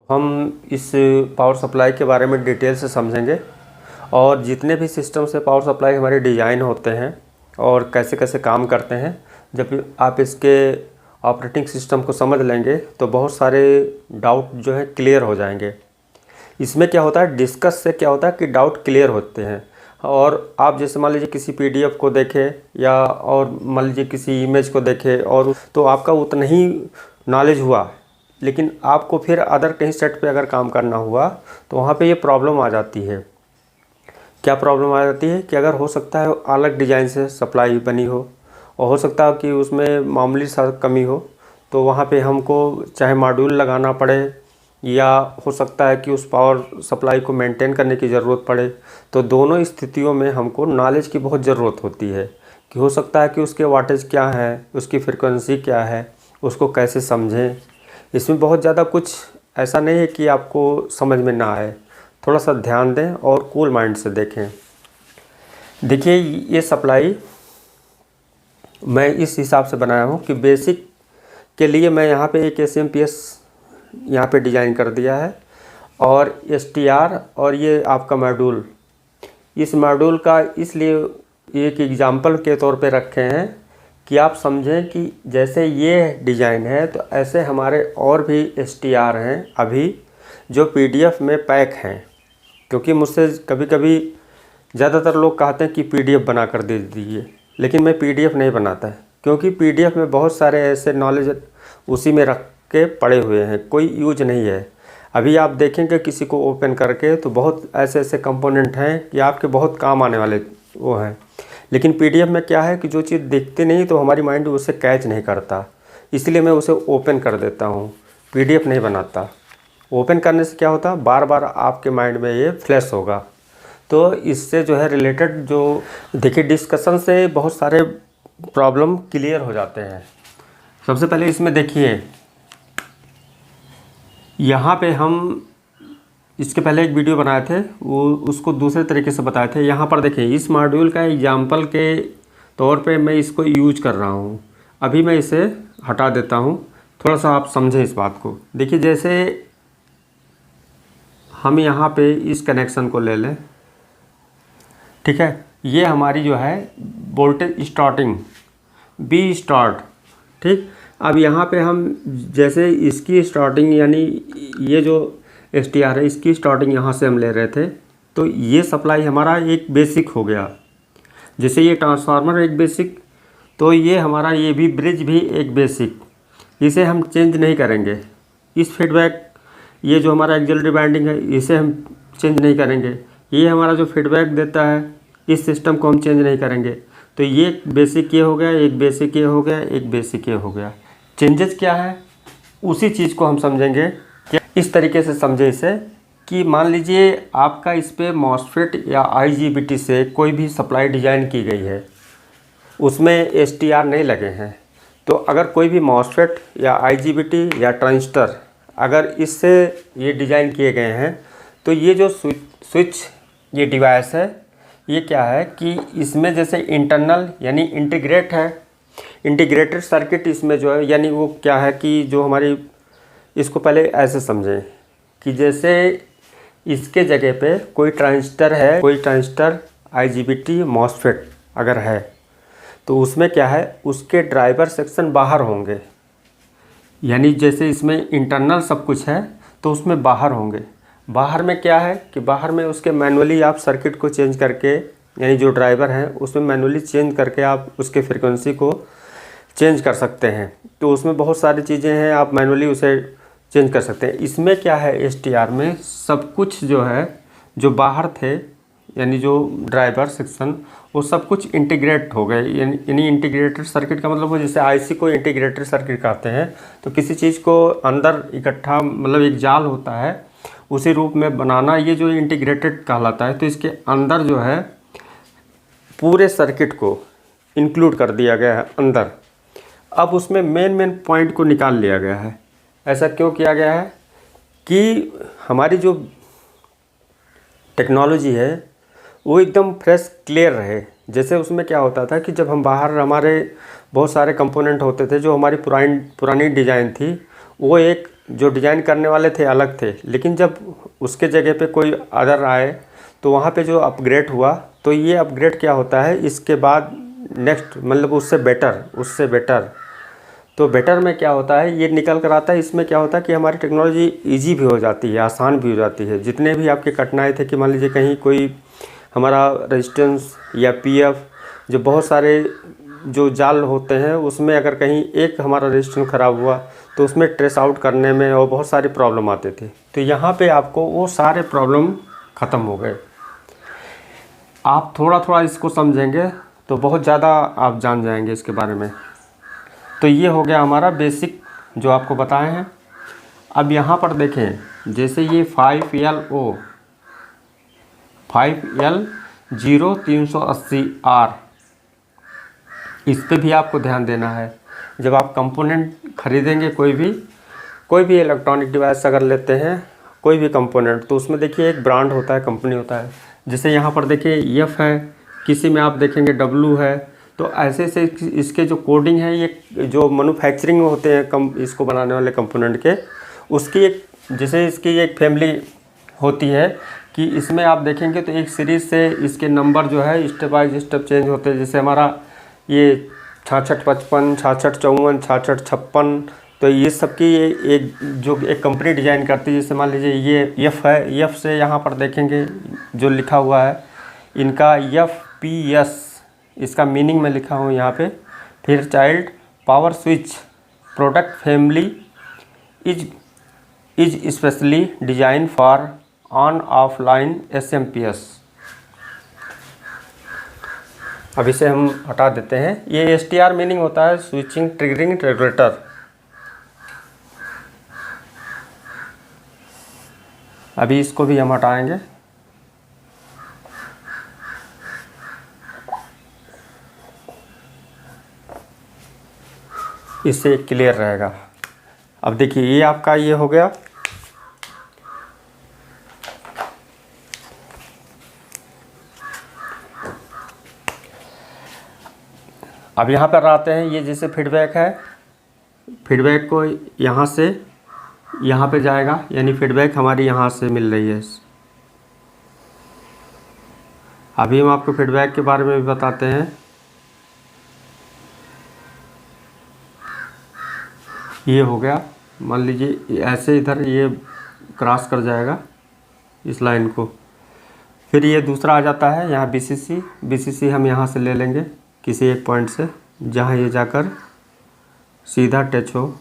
हम इस power supply के बारे में डिटेल से समझेंगे और जितने भी सिस्टम से पावर सप्लाई हमारे डिज़ाइन होते हैं और कैसे कैसे काम करते हैं, जब आप इसके ऑपरेटिंग सिस्टम को समझ लेंगे तो बहुत सारे डाउट जो है क्लियर हो जाएंगे। इसमें क्या होता है, डिस्कस से क्या होता है कि डाउट क्लियर होते हैं। और आप जैसे मान लीजिए किसी पीडीएफ को देखें या और मान लीजिए किसी इमेज को देखें और तो आपका उतना ही नॉलेज हुआ, लेकिन आपको फिर अदर कहीं सेट पे अगर काम करना हुआ तो वहाँ पे ये प्रॉब्लम आ जाती है। क्या प्रॉब्लम आ जाती है कि अगर हो सकता है अलग डिज़ाइन से सप्लाई बनी हो और हो सकता है कि उसमें मामूली सा कमी हो, तो वहाँ पे हमको चाहे मॉड्यूल लगाना पड़े या हो सकता है कि उस पावर सप्लाई को मेंटेन करने की ज़रूरत पड़े। तो दोनों स्थितियों में हमको नॉलेज की बहुत ज़रूरत होती है कि हो सकता है कि उसके वाटेज क्या है, उसकी फ्रिक्वेंसी क्या है, उसको कैसे समझें। इसमें बहुत ज़्यादा कुछ ऐसा नहीं है कि आपको समझ में ना आए, थोड़ा सा ध्यान दें और कूल माइंड से देखें। देखिए, ये सप्लाई मैं इस हिसाब से बनाया हूँ कि बेसिक के लिए मैं यहाँ पे एक SMPS यहाँ पे डिज़ाइन कर दिया है और STR और ये आपका मॉड्यूल, इस मॉड्यूल का इसलिए एक एग्जाम्पल के तौर पे रखे हैं कि आप समझें कि जैसे ये डिज़ाइन है तो ऐसे हमारे और भी STR हैं अभी जो PDF में पैक हैं। क्योंकि मुझसे कभी कभी ज़्यादातर लोग कहते हैं कि PDF बना कर दे दीजिए, लेकिन मैं PDF नहीं बनाता है क्योंकि PDF में बहुत सारे ऐसे नॉलेज उसी में रख के पड़े हुए हैं, कोई यूज नहीं है। अभी आप देखेंगे किसी को ओपन करके तो बहुत ऐसे ऐसे कंपोनेंट हैं कि आपके बहुत काम आने वाले वो हैं, लेकिन PDF में क्या है कि जो चीज़ दिखती नहीं तो हमारी माइंड उसे कैच नहीं करता, इसलिए मैं उसे ओपन कर देता हूँ, PDF नहीं बनाता। ओपन करने से क्या होता है, बार बार आपके माइंड में ये फ्लैश होगा। तो इससे जो है रिलेटेड जो देखिए डिस्कशन से बहुत सारे प्रॉब्लम क्लियर हो जाते हैं। सबसे पहले इसमें देखिए, यहाँ पे हम इसके पहले एक वीडियो बनाए थे, वो उसको दूसरे तरीके से बताए थे। यहाँ पर देखिए इस मॉड्यूल का एग्जाम्पल के तौर पे मैं इसको यूज कर रहा हूँ। अभी मैं इसे हटा देता हूँ, थोड़ा सा आप समझें इस बात को। देखिए जैसे हम यहाँ पे इस कनेक्शन को ले लें, ठीक है, ये हमारी जो है वोल्टेज स्टार्टिंग बी स्टार्ट, ठीक। अब यहाँ पे हम जैसे इसकी स्टार्टिंग यानी ये जो STR है इसकी स्टार्टिंग यहाँ से हम ले रहे थे, तो ये सप्लाई हमारा एक बेसिक हो गया। जैसे ये ट्रांसफार्मर एक बेसिक, तो ये हमारा ये भी ब्रिज भी एक बेसिक, इसे हम चेंज नहीं करेंगे। इस फीडबैक ये जो हमारा एक्सियल रिबाइंडिंग है इसे हम चेंज नहीं करेंगे। ये हमारा जो फीडबैक देता है इस सिस्टम को हम चेंज नहीं करेंगे। तो ये बेसिक ये हो गया, एक बेसिक ये हो गया, एक बेसिक ये हो गया। चेंजेस क्या है उसी चीज़ को हम समझेंगे। क्या इस तरीके से समझे इसे कि मान लीजिए आपका इस पर मॉसफेट या IGBT से कोई भी सप्लाई डिज़ाइन की गई है, उसमें STR नहीं लगे हैं, तो अगर कोई भी मॉसफेट या IGBT या ट्रांजिस्टर अगर इससे ये डिज़ाइन किए गए हैं, तो ये जो स्विच ये डिवाइस है, ये क्या है कि इसमें जैसे इंटरनल यानी इंटीग्रेट है, इंटीग्रेटेड सर्किट इसमें जो है, यानी वो क्या है कि जो हमारी, इसको पहले ऐसे समझें कि जैसे इसके जगह पे कोई ट्रांजिस्टर है, कोई ट्रांजिस्टर IGBT मॉसफेट अगर है, तो उसमें क्या है उसके ड्राइवर सेक्शन बाहर होंगे। यानी जैसे इसमें इंटरनल सब कुछ है तो उसमें बाहर होंगे। बाहर में क्या है कि बाहर में उसके मैनुअली आप सर्किट को चेंज करके, यानी जो ड्राइवर है उसमें मैनुअली चेंज करके आप उसके फ्रीक्वेंसी को चेंज कर सकते हैं। तो उसमें बहुत सारी चीज़ें हैं, आप मैनुअली उसे चेंज कर सकते हैं। इसमें क्या है STR में सब कुछ जो है जो बाहर थे यानी जो ड्राइवर सेक्शन वो सब कुछ इंटीग्रेट हो गए। यानी इंटीग्रेटेड सर्किट का मतलब वो जैसे IC को इंटीग्रेटेड सर्किट कहते हैं, तो किसी चीज़ को अंदर इकट्ठा मतलब एक जाल होता है उसी रूप में बनाना, ये जो इंटीग्रेटेड कहलाता है। तो इसके अंदर जो है पूरे सर्किट को इंक्लूड कर दिया गया है अंदर। अब उसमें मेन पॉइंट को निकाल लिया गया है। ऐसा क्यों किया गया है कि हमारी जो टेक्नोलॉजी है वो एकदम फ्रेश क्लियर रहे। जैसे उसमें क्या होता था कि जब हम बाहर, हमारे बहुत सारे कंपोनेंट होते थे जो हमारी पुरानी डिज़ाइन थी, वो एक जो डिज़ाइन करने वाले थे अलग थे, लेकिन जब उसके जगह पे कोई अदर आए तो वहाँ पे जो अपग्रेड हुआ, तो ये अपग्रेड क्या होता है इसके बाद नेक्स्ट मतलब उससे बेटर। तो बेटर में क्या होता है, ये निकल कर आता है। इसमें क्या होता है कि हमारी टेक्नोलॉजी ईजी भी हो जाती है, आसान भी हो जाती है। जितने भी आपके कठिनाई थे कि मान लीजिए कहीं कोई हमारा रेजिस्टेंस या पीएफ, जो बहुत सारे जो जाल होते हैं उसमें अगर कहीं एक हमारा रेजिस्टेंस ख़राब हुआ तो उसमें ट्रेस आउट करने में और बहुत सारी प्रॉब्लम आते थे। तो यहाँ पे आपको वो सारे प्रॉब्लम ख़त्म हो गए। आप थोड़ा थोड़ा इसको समझेंगे तो बहुत ज़्यादा आप जान जाएंगे इसके बारे में। तो ये हो गया हमारा बेसिक जो आपको बताए हैं। अब यहाँ पर देखें, जैसे ये 5L0380R, इस पे भी आपको ध्यान देना है। जब आप कंपोनेंट खरीदेंगे कोई भी इलेक्ट्रॉनिक डिवाइस अगर लेते हैं कोई भी कंपोनेंट, तो उसमें देखिए एक ब्रांड होता है, कंपनी होता है। जैसे यहाँ पर देखिए एफ है, किसी में आप देखेंगे डब्लू है। तो ऐसे से इसके जो कोडिंग है, ये जो मैन्युफैक्चरिंग होते हैं इसको बनाने वाले कंपोनेंट के, उसकी एक जैसे इसकी एक फैमिली होती है कि इसमें आप देखेंगे तो एक सीरीज़ से इसके नंबर जो है स्टेप बाय स्टेप चेंज होते हैं। जैसे हमारा ये 6655, 6654, 6656, तो ये सब की एक कंपनी डिज़ाइन करती है। जैसे मान लीजिए ये एफ है, एफ से यहाँ पर देखेंगे जो लिखा हुआ है इनका FPS, इसका मीनिंग में लिखा हूँ यहाँ पे। फिर child power switch product family is specially design for on offline SMPS। अब इसे हम हटा देते हैं। ये STR मीनिंग होता है स्विचिंग ट्रिगरिंग रेगुलेटर। अभी इसको भी हम हटाएंगे। इससे क्लियर रहेगा। अब देखिए ये आपका ये हो गया। अब यहाँ पर आते हैं, ये जैसे फीडबैक है, फीडबैक को यहाँ से यहाँ पे जाएगा, यानी फीडबैक हमारी यहाँ से मिल रही है। अभी हम आपको फीडबैक के बारे में भी बताते हैं। ये हो गया, मान लीजिए ऐसे इधर ये क्रॉस कर जाएगा इस लाइन को। फिर ये दूसरा आ जाता है यहाँ BCC हम यहाँ से ले लेंगे किसी एक पॉइंट से, जहाँ ये जाकर सीधा टच हो।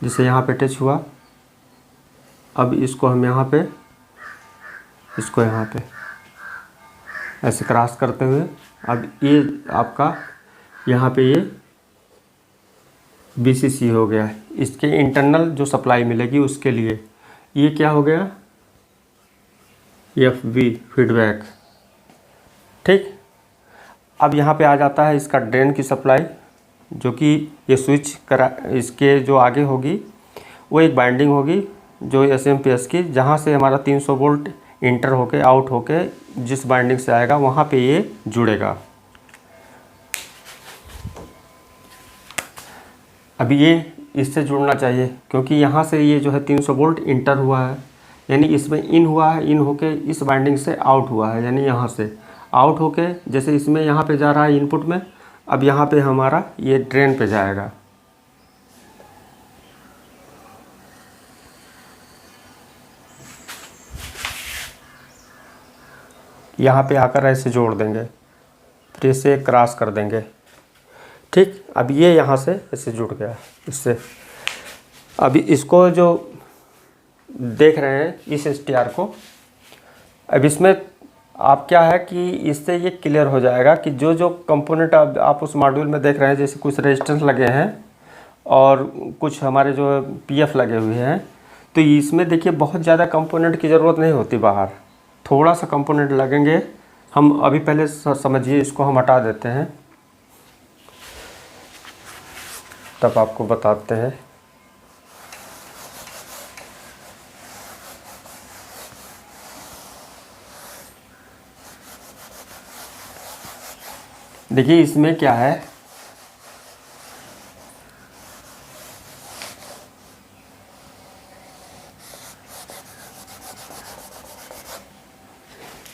जैसे यहाँ पे टच हुआ, अब इसको हम यहाँ पे, इसको यहाँ पे ऐसे क्रॉस करते हुए, अब ये आपका यहाँ पे ये BCC हो गया। इसके इंटरनल जो सप्लाई मिलेगी उसके लिए ये क्या हो गया, FB फीडबैक। ठीक, अब यहाँ पे आ जाता है इसका ड्रेन की सप्लाई, जो कि ये स्विच करा, इसके जो आगे होगी वो एक बाइंडिंग होगी जो SMPS की, जहाँ से हमारा 300 वोल्ट इंटर होके आउट होके जिस बाइंडिंग से आएगा वहाँ पे ये जुड़ेगा। अभी ये इससे जुड़ना चाहिए क्योंकि यहाँ से ये जो है 300 वोल्ट इंटर हुआ है, यानी इसमें इन हुआ है, इन होके इस बाइंडिंग से आउट हुआ है, यानी यहाँ से आउट होके जैसे इसमें यहाँ पे जा रहा है इनपुट में, अब यहाँ पे हमारा ये ड्रेन पे जाएगा। यहाँ पे आकर ऐसे जोड़ देंगे, फिर इसे क्रॉस कर देंगे। ठीक, अब ये यहाँ से ऐसे जुड़ गया इससे। अभी इसको जो देख रहे हैं इस STR को, अब इसमें आप क्या है कि इससे ये क्लियर हो जाएगा कि जो जो कंपोनेंट आप उस मॉड्यूल में देख रहे हैं, जैसे कुछ रेजिस्टेंस लगे हैं और कुछ हमारे जो PF लगे हुए हैं, तो इसमें देखिए बहुत ज़्यादा कंपोनेंट की ज़रूरत नहीं होती, बाहर थोड़ा सा कंपोनेंट लगेंगे। हम अभी पहले समझिए, इसको हम हटा देते हैं तब आपको बताते हैं। देखिए इसमें क्या है,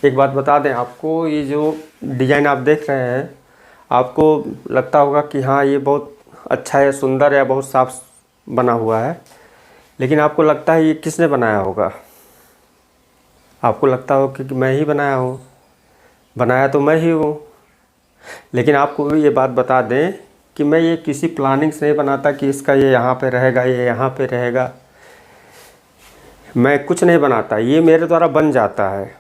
एक बात बता दें आपको, ये जो डिज़ाइन आप देख रहे हैं, आपको लगता होगा कि हाँ ये बहुत अच्छा है, सुंदर है, बहुत साफ बना हुआ है, लेकिन आपको लगता है ये किसने बनाया होगा? आपको लगता हो कि मैं ही बनाया हूँ, बनाया तो मैं ही हूँ। लेकिन आपको भी ये बात बता दें कि मैं ये किसी प्लानिंग से नहीं बनाता कि इसका ये यहाँ पे रहेगा, ये यहाँ पे रहेगा। मैं कुछ नहीं बनाता, ये मेरे द्वारा बन जाता है,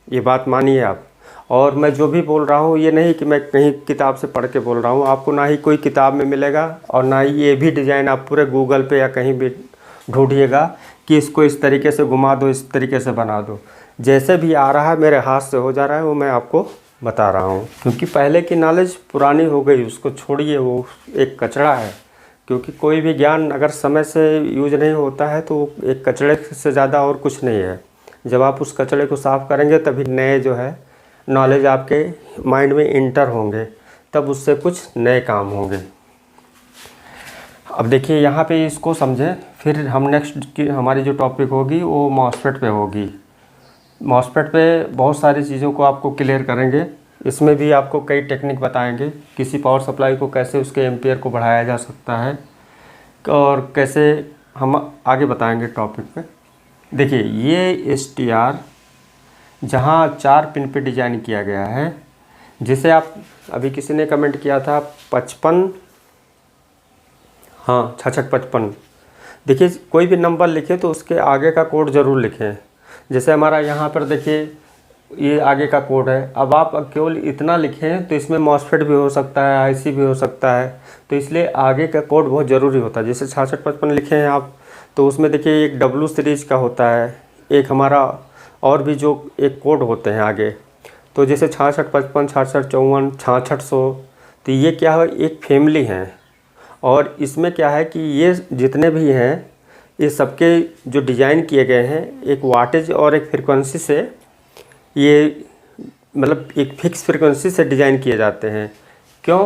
ये बात मानिए आप। और मैं जो भी बोल रहा हूँ ये नहीं कि मैं कहीं किताब से पढ़ के बोल रहा हूँ, आपको ना ही कोई किताब में मिलेगा और ना ही ये भी डिज़ाइन आप पूरे गूगल पे या कहीं भी ढूंढिएगा कि इसको इस तरीके से घुमा दो, इस तरीके से बना दो। जैसे भी आ रहा है, मेरे हाथ से हो जा रहा है, वो मैं आपको बता रहा हूँ। क्योंकि पहले की नॉलेज पुरानी हो गई, उसको छोड़िए, वो एक कचरा है। क्योंकि कोई भी ज्ञान अगर समय से यूज नहीं होता है तो एक कचड़े से ज़्यादा और कुछ नहीं है। जब आप उस कचड़े को साफ़ करेंगे तभी नए जो है नॉलेज आपके माइंड में इंटर होंगे, तब उससे कुछ नए काम होंगे। अब देखिए यहाँ पे इसको समझें, फिर हम नेक्स्ट की हमारी जो टॉपिक होगी वो मॉसफेट पे होगी। मॉसफेट पे बहुत सारी चीज़ों को आपको क्लियर करेंगे। इसमें भी आपको कई टेक्निक बताएंगे, किसी पावर सप्लाई को कैसे उसके एम्पियर को बढ़ाया जा सकता है और कैसे हम आगे बताएंगे टॉपिक पे। देखिए ये STR जहाँ 4 पिन पे डिज़ाइन किया गया है, जिसे आप अभी किसी ने कमेंट किया था 55, हाँ 6655। देखिए कोई भी नंबर लिखे तो उसके आगे का कोड ज़रूर लिखें। जैसे हमारा यहाँ पर देखिए ये आगे का कोड है। अब आप केवल इतना लिखें तो इसमें मॉसफेट भी हो सकता है, IC भी हो सकता है, तो इसलिए आगे का कोड बहुत ज़रूरी होता है। जैसे 6655 लिखे हैं आप, तो उसमें देखिए एक W सीरीज़ का होता है, एक हमारा और भी जो एक कोड होते हैं आगे। तो जैसे 6655, 6654, 6600, तो ये क्या है, एक फैमिली है। और इसमें क्या है कि ये जितने भी हैं, ये सबके जो डिज़ाइन किए गए हैं एक वाटेज और एक फ्रीक्वेंसी से, ये मतलब एक फिक्स फ्रीक्वेंसी से डिज़ाइन किए जाते हैं। क्यों?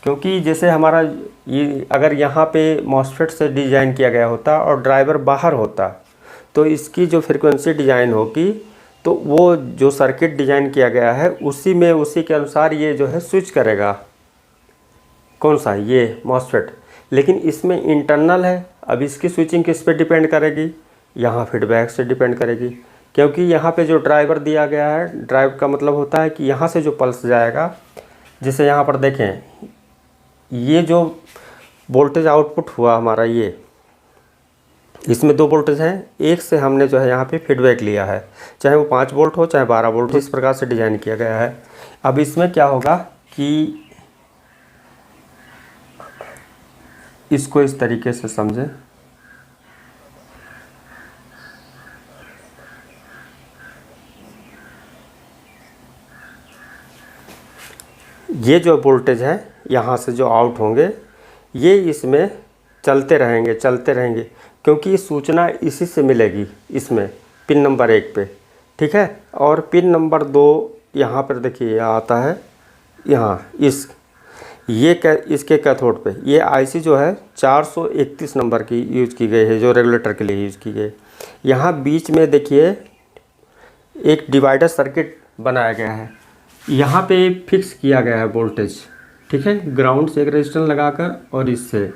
क्योंकि जैसे हमारा ये अगर यहाँ पे मॉसफेट से डिज़ाइन किया गया होता और ड्राइवर बाहर होता, तो इसकी जो फ्रीक्वेंसी डिज़ाइन होगी, तो वो जो सर्किट डिज़ाइन किया गया है उसी में, उसी के अनुसार ये जो है स्विच करेगा। कौन सा? ये मॉसफेट। लेकिन इसमें इंटरनल है। अब इसकी स्विचिंग किस पे डिपेंड करेगी? यहाँ फीडबैक से डिपेंड करेगी। क्योंकि यहाँ पे जो ड्राइवर दिया गया है, ड्राइव का मतलब होता है कि यहाँ से जो पल्स जाएगा, जैसे यहाँ पर देखें, ये जो वोल्टेज आउटपुट हुआ हमारा, ये इसमें 2 वोल्टेज हैं। एक से हमने जो है यहाँ पे फीडबैक लिया है, चाहे वो 5 वोल्ट हो चाहे 12 वोल्ट हो, इस प्रकार से डिज़ाइन किया गया है। अब इसमें क्या होगा कि इसको इस तरीके से समझें। ये जो वोल्टेज है यहाँ से जो आउट होंगे, ये इसमें चलते रहेंगे, चलते रहेंगे, क्योंकि सूचना इसी से मिलेगी इसमें पिन नंबर 1 पे, ठीक है। और पिन नंबर 2 यहाँ पर देखिए आता है, यहाँ इसके कैथोड पे ये IC जो है 431 नंबर की यूज़ की गई है, जो रेगुलेटर के लिए यूज़ की गई। यहाँ बीच में देखिए एक डिवाइडर सर्किट बनाया गया है, यहाँ पे फिक्स किया गया है वोल्टेज, ठीक है, ग्राउंड से एक रेजिस्टेंस लगाकर, और इससे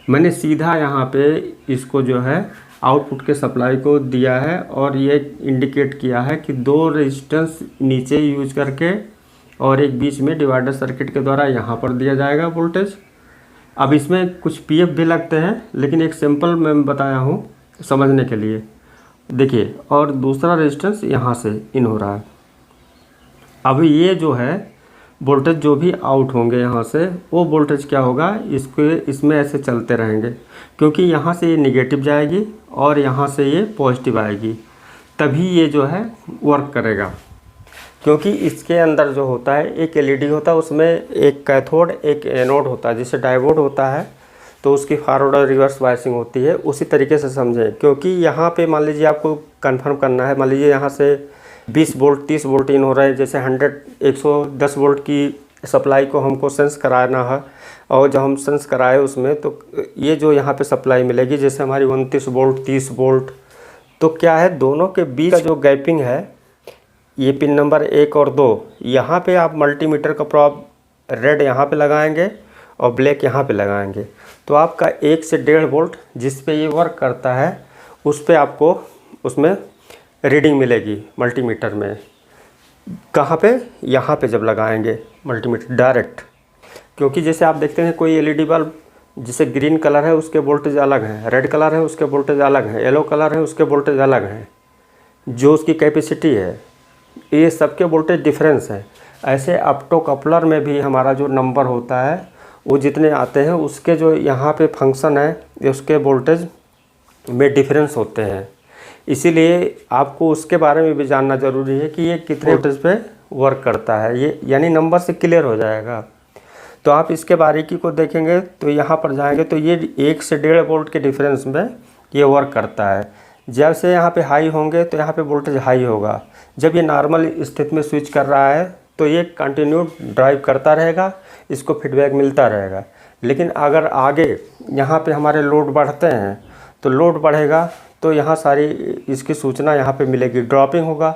मैंने सीधा यहाँ पे इसको जो है आउटपुट के सप्लाई को दिया है, और ये इंडिकेट किया है कि 2 रेजिस्टेंस नीचे यूज करके और एक बीच में डिवाइडर सर्किट के द्वारा यहाँ पर दिया जाएगा वोल्टेज। अब इसमें कुछ PF भी लगते हैं, लेकिन एक सिंपल मैं बताया हूँ समझने के लिए। देखिए, और दूसरा रेजिस्टेंस यहाँ से इन हो रहा है। अब ये जो है वोल्टेज जो भी आउट होंगे यहाँ से, वो वोल्टेज क्या होगा, इसमें ऐसे चलते रहेंगे, क्योंकि यहाँ से ये निगेटिव जाएगी और यहाँ से ये पॉजिटिव आएगी, तभी ये जो है वर्क करेगा। क्योंकि इसके अंदर जो होता है एक LED होता है, उसमें एक कैथोड एक एनोड होता है, जिससे डायोड होता है, तो उसकी फॉरवर्ड और रिवर्स वायसिंग होती है। उसी तरीके से समझें, क्योंकि यहाँ पे मान लीजिए आपको कंफर्म करना है, मान लीजिए यहाँ से 20 वोल्ट 30 वोल्ट इन हो रहा है, जैसे 110 वोल्ट की सप्लाई को हमको सेंस कराना है, और जब हम सेंस कराए उसमें, तो ये जो यहाँ पे सप्लाई मिलेगी, जैसे हमारी 29 वोल्ट 30 वोल्ट, तो क्या है, दोनों के बीच का जो गैपिंग है, ये पिन नंबर 1 और 2 यहाँ पे आप मल्टीमीटर का प्रॉब रेड यहाँ पे लगाएंगे और ब्लैक यहाँ पे लगाएंगे, तो आपका 1 से 1.5 वोल्ट जिस पे ये वर्क करता है उस पे आपको उसमें रीडिंग मिलेगी मल्टीमीटर में। कहाँ पे? यहाँ पे जब लगाएंगे मल्टीमीटर डायरेक्ट, क्योंकि जैसे आप देखते हैं कोई एलईडी बल्ब जिसे ग्रीन कलर है उसके वोल्टेज अलग हैं, रेड कलर है उसके वोल्टेज अलग हैं, येलो कलर है उसके वोल्टेज अलग हैं, जो उसकी कैपेसिटी है ये सबके वोल्टेज डिफरेंस है। ऐसे ऑप्टो कपलर में भी हमारा जो नंबर होता है वो जितने आते हैं उसके जो यहाँ पे फंक्शन है उसके वोल्टेज में डिफरेंस होते हैं, इसीलिए आपको उसके बारे में भी जानना ज़रूरी है कि ये कितने वोल्टेज पे वर्क करता है, ये यानी नंबर से क्लियर हो जाएगा। तो आप इसके बारीकी को देखेंगे तो यहाँ पर जाएंगे तो ये 1 से 1.5 वोल्ट के डिफरेंस में ये वर्क करता है। जब से यहाँ पे हाई होंगे तो यहाँ पे वोल्टेज हाई होगा, जब ये नॉर्मल स्थिति में स्विच कर रहा है तो ये कंटिन्यू ड्राइव करता रहेगा, इसको फीडबैक मिलता रहेगा। लेकिन अगर आगे यहाँ पे हमारे लोड बढ़ते हैं तो लोड बढ़ेगा तो यहाँ सारी इसकी सूचना यहाँ पे मिलेगी, ड्रॉपिंग होगा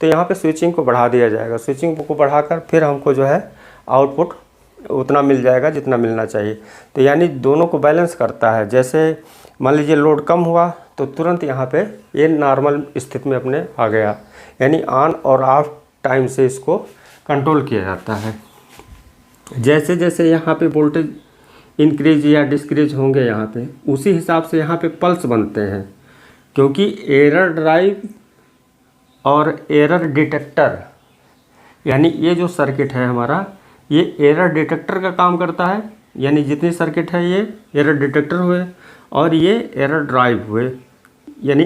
तो यहाँ पे स्विचिंग को बढ़ा दिया जाएगा, स्विचिंग को बढ़ाकर फिर हमको जो है आउटपुट उतना मिल जाएगा जितना मिलना चाहिए। तो यानी दोनों को बैलेंस करता है। जैसे मान लीजिए लोड कम हुआ तो तुरंत यहाँ पे ये नॉर्मल स्थिति में अपने आ गया, यानी ऑन और ऑफ टाइम से इसको कंट्रोल किया जाता है। जैसे जैसे यहाँ पे वोल्टेज इंक्रीज या डिस्क्रीज होंगे यहाँ पे उसी हिसाब से यहाँ पे पल्स बनते हैं, क्योंकि एरर ड्राइव और एरर डिटेक्टर यानी ये जो सर्किट है हमारा ये एरर डिटेक्टर का काम करता है, यानी जितनी सर्किट है ये एरर डिटेक्टर हुए और ये एरर ड्राइव हुए, यानी